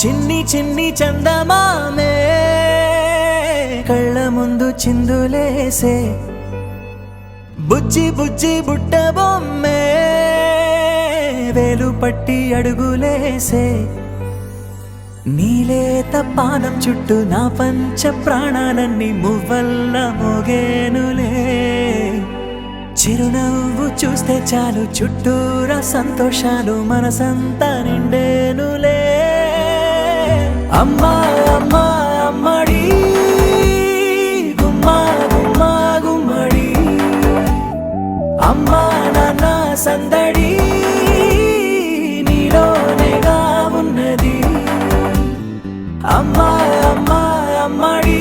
చిన్ని చిన్ని చందమామే కళ్ళ ముందు చిందులేసే బుజ్జి బుజ్జి బుట్ట బొమ్మే వేలు పట్టి అడుగులేసే నీలేత పానం చుట్టూ నా పంచ ప్రాణాలన్నీ మువ్వల్ల మోగేనులే చిరునవ్వు చూస్తే చాలు చుట్టూరా సంతోషాలు మనసంతా నిండేనులే అమ్మా అమ్మా అమ్మడి గుమ్మా గుమ్మా గుమ్మడి అమ్మా నాన్న సందడి నీలోనేగా ఉన్నది అమ్మా అమ్మా అమ్మడి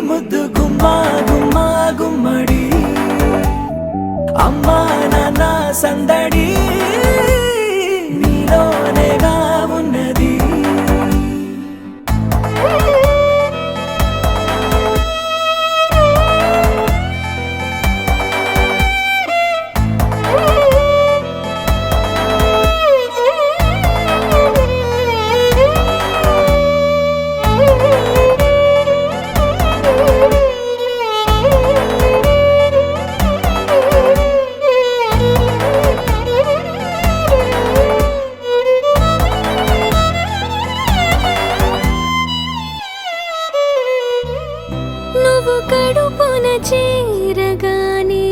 ముద్దు గుమ్మా గుమ్మా గుమ్మడి అమ్మా నాన్న సందడి నీలోనేగా ఉన్నది కడుపున చేరగానే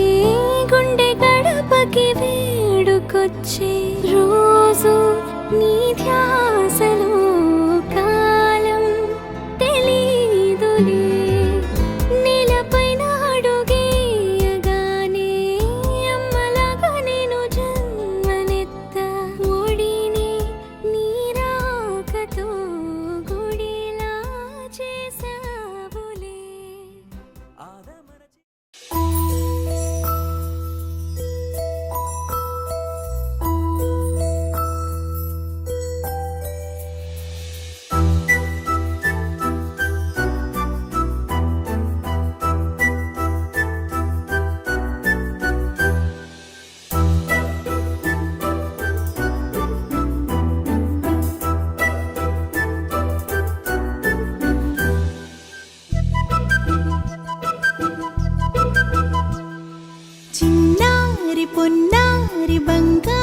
గుండె గడపకి వేడుకొచ్చే రోజు నీ ధ్యాసలో కాలం తెలీదులే నేలపైన అడుగేయగానే అమ్మలాగా నేను జన్మనెత్త ఒడిని నీ రాకతో గుడిలా చేసావులే చిన్నారి పొన్నారి బంగారు